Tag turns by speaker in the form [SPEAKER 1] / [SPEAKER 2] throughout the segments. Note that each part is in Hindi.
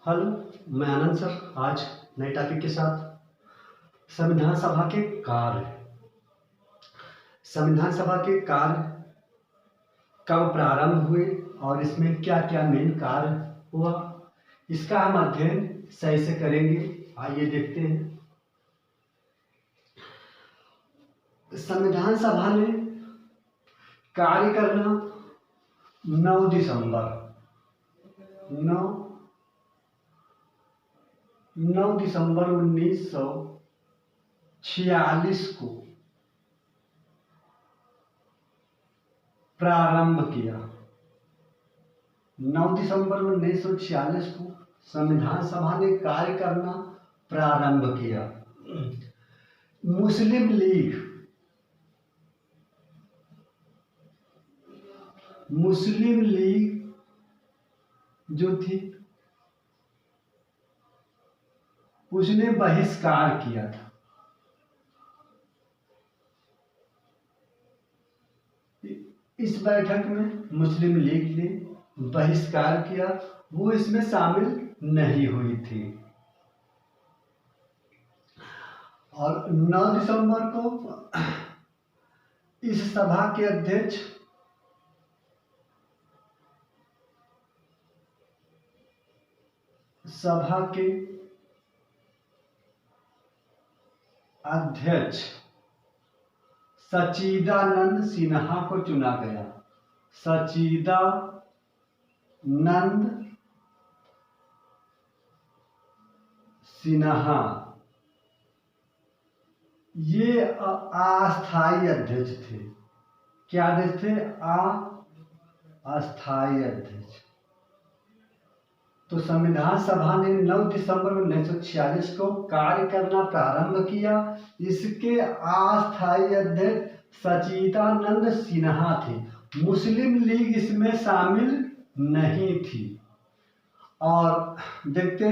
[SPEAKER 1] हेलो, मैं आनंद सर। आज नए टॉपिक के साथ संविधान सभा के कार्य। संविधान सभा के कार्य कब प्रारंभ हुए और इसमें क्या क्या मेन कार्य हुआ, इसका हम अध्ययन सही से करेंगे। आइए देखते हैं। संविधान सभा ने कार्य करना 9 दिसंबर 1946 को प्रारंभ किया। 9 दिसंबर 1946 को संविधान सभा ने कार्य करना प्रारंभ किया। मुस्लिम लीग जो थी उसने बहिष्कार किया था। इस बैठक में मुस्लिम लीग ने बहिष्कार किया, वो इसमें शामिल नहीं हुई थी। और 9 दिसंबर को इस सभा के अध्यक्ष सच्चिदानंद सिन्हा को चुना गया। सच्चिदानंद सिन्हा ये अस्थायी अध्यक्ष थे। क्या अध्यक्ष थे? अस्थायी अध्यक्ष। तो संविधान सभा ने 9 दिसंबर 1946 को कार्य करना प्रारंभ किया। इसके अस्थायी अध्यक्ष सच्चिदानंद सिन्हा थे। मुस्लिम लीग इसमें शामिल नहीं थी। और देखते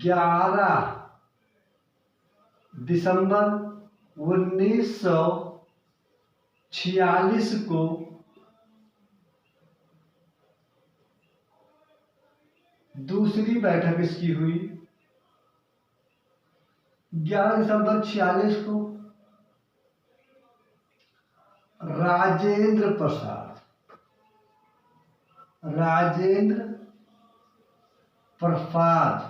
[SPEAKER 1] 11 दिसंबर 1946 को दूसरी बैठक इसकी हुई। 11 दिसंबर 46 को राजेंद्र प्रसाद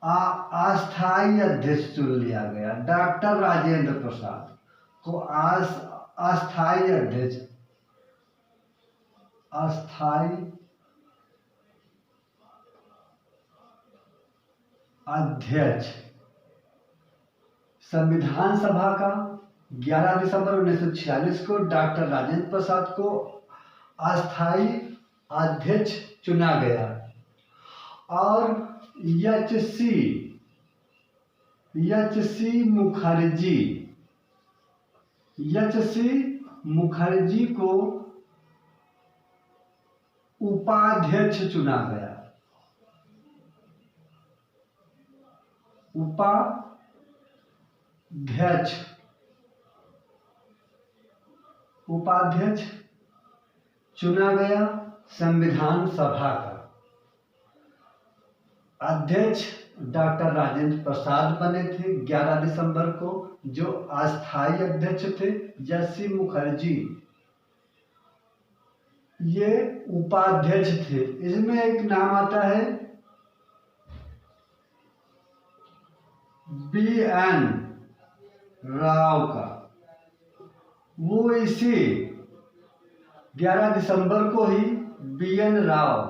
[SPEAKER 1] अस्थायी अध्यक्ष चुन लिया गया। डॉक्टर राजेंद्र प्रसाद को अस्थायी अध्यक्ष संविधान सभा का 11 दिसंबर 1946 को डॉक्टर राजेंद्र प्रसाद को अस्थायी अध्यक्ष चुना गया। और एच.सी. मुखर्जी को उपाध्यक्ष चुना गया। उपाध्यक्ष चुना गया। संविधान सभा का अध्यक्ष डॉक्टर राजेंद्र प्रसाद बने थे 11 दिसंबर को। जो अस्थायी अध्यक्ष थे एच.सी. मुखर्जी, ये उपाध्यक्ष थे। इसमें एक नाम आता है B.N. राव का। वो इसी 11 दिसंबर को ही B.N. राव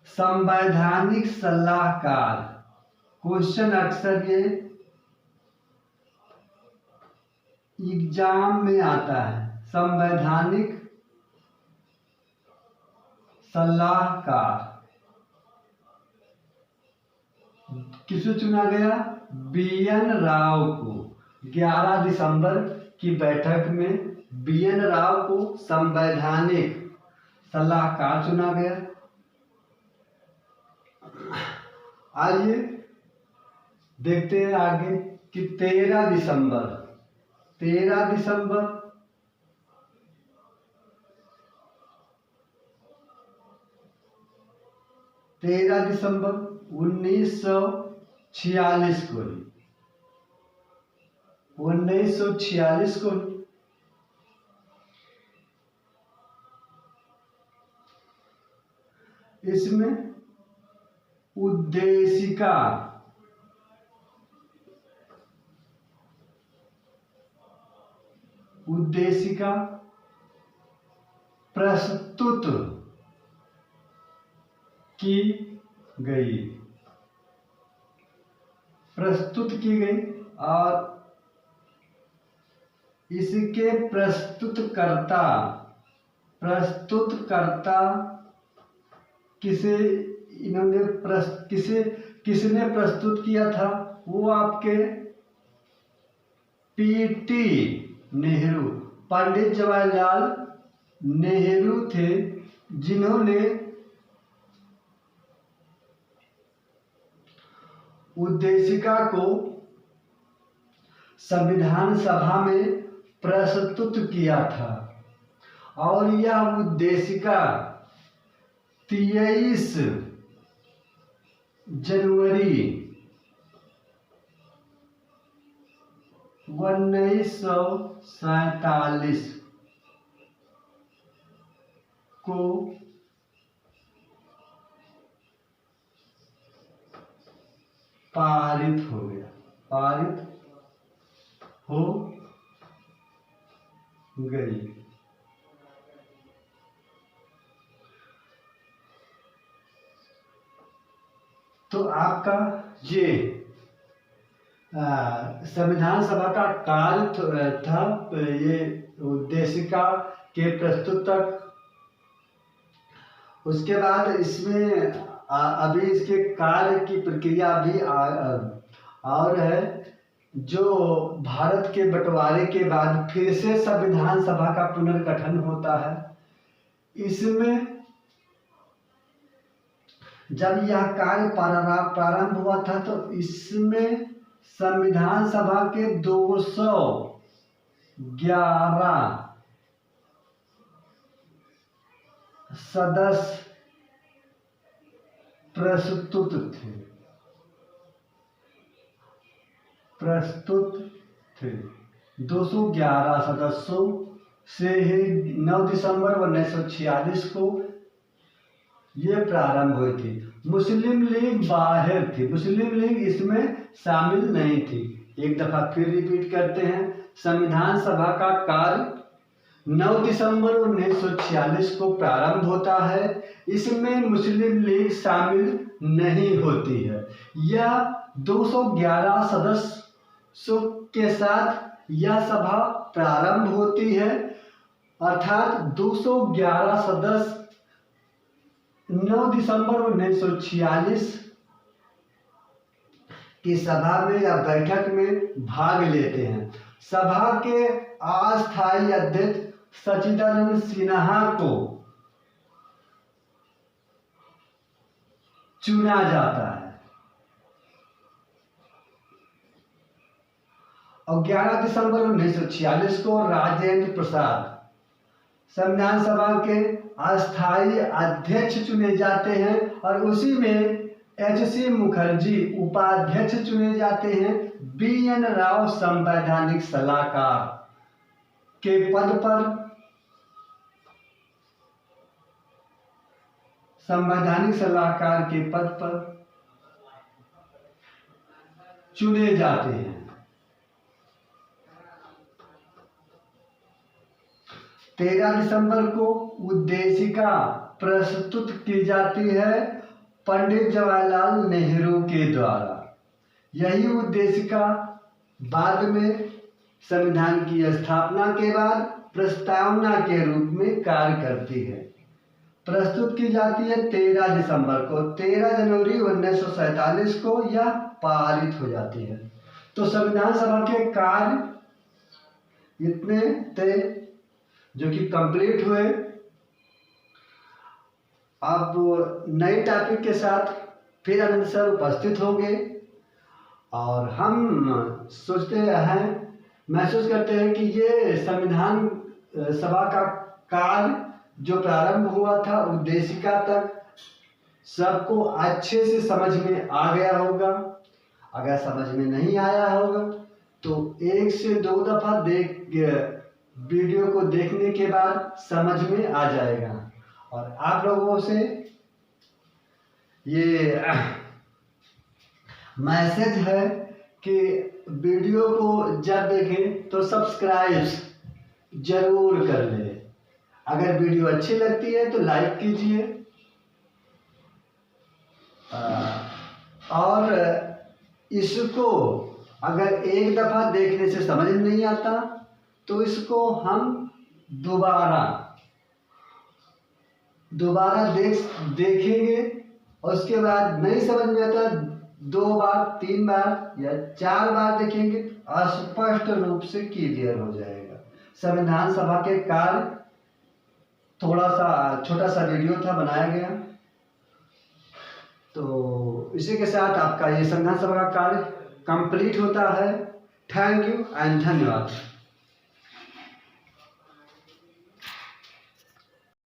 [SPEAKER 1] संवैधानिक सलाहकार, क्वेश्चन अक्सर ये एग्जाम में आता है। संवैधानिक सलाहकार किसे चुना गया? B.N. राव को। 11 दिसंबर की बैठक में B.N. राव को संवैधानिक सलाहकार चुना गया। आइए देखते हैं आगे कि 13 दिसंबर 13 13 दिसंबर 1946 को ही, 1946 को इसमें उद्देशिका प्रस्तुत की गई, और इसके प्रस्तुतकर्ता किसने प्रस्तुत किया था? वो आपके पीटी नेहरू, पंडित जवाहरलाल नेहरू थे, जिन्होंने उद्देशिका को संविधान सभा में प्रस्तुत किया था। और यह उद्देशिका 23 जनवरी 1947 को पारित हो गई। तो आपका ये संविधान सभा का कार्य था, ये उद्देशिका के प्रस्तुत तक। उसके बाद इसमें अभी इसके कार्य की प्रक्रिया भी और है। जो भारत के बंटवारे के बाद फिर से संविधान सभा का पुनर्गठन होता है, इसमें जब यह कार्य प्रारंभ हुआ था तो इसमें संविधान सभा के 211 सदस्य प्रस्तुत थे। 211 सदस्यों से ही 9 दिसंबर 1946 को ये प्रारंभ हुई थी। मुस्लिम लीग बाहर थी, मुस्लिम लीग इसमें शामिल नहीं थी। एक दफा फिर रिपीट करते हैं, संविधान सभा का कार्य 9 दिसंबर 1946 को प्रारंभ होता है। इसमें मुस्लिम लीग शामिल नहीं होती है। यह 211 सदस्यों के साथ यह सभा प्रारंभ होती है, अर्थात 211 सदस्य 9 दिसंबर 1946 की सभा में या बैठक में भाग लेते हैं। सभा के अस्थायी अध्यक्ष सच्चिदानंद सिन्हा को चुना जाता है और 11 दिसंबर 1946 को राजेंद्र प्रसाद संविधान सभा के अस्थायी अध्यक्ष चुने जाते हैं और उसी में एच.सी. मुखर्जी उपाध्यक्ष चुने जाते हैं। बी.एन. राव संवैधानिक सलाहकार के पद पर चुने जाते हैं। 13 दिसंबर को उद्देशिका प्रस्तुत की जाती है पंडित जवाहरलाल नेहरू के द्वारा। यही उद्देशिका बाद में संविधान की स्थापना के बाद प्रस्तावना के रूप में कार्य करती है। प्रस्तुत की जाती है 13 दिसंबर को। 13 जनवरी 1947 को यह पारित हो जाती है। तो संविधान सभा के कार्य इतने थे जो कि कंप्लीट हुए। अब नए टॉपिक के साथ फिर आनंद सर उपस्थित होंगे और हम महसूस करते हैं कि ये संविधान सभा का कार्य जो प्रारंभ हुआ था उद्देशिका तक सबको अच्छे से समझ में आ गया होगा। अगर समझ में नहीं आया होगा तो 1 से 2 दफा वीडियो को देखने के बाद समझ में आ जाएगा। और आप लोगों से ये मैसेज है कि वीडियो को जब देखें तो सब्सक्राइब जरूर कर ले। अगर वीडियो अच्छी लगती है तो लाइक कीजिए, और इसको अगर एक दफा देखने से समझ में नहीं आता तो इसको हम दोबारा देखेंगे, और उसके बाद नहीं समझ में आता 2 बार 3 बार या 4 बार देखेंगे, स्पष्ट रूप से क्लियर हो जाएगा। संविधान सभा के कार्य थोड़ा सा छोटा सा वीडियो था बनाया गया, तो इसी के साथ आपका ये संविधान सभा का कार्य कंप्लीट होता है। थैंक यू एंड धन्यवाद।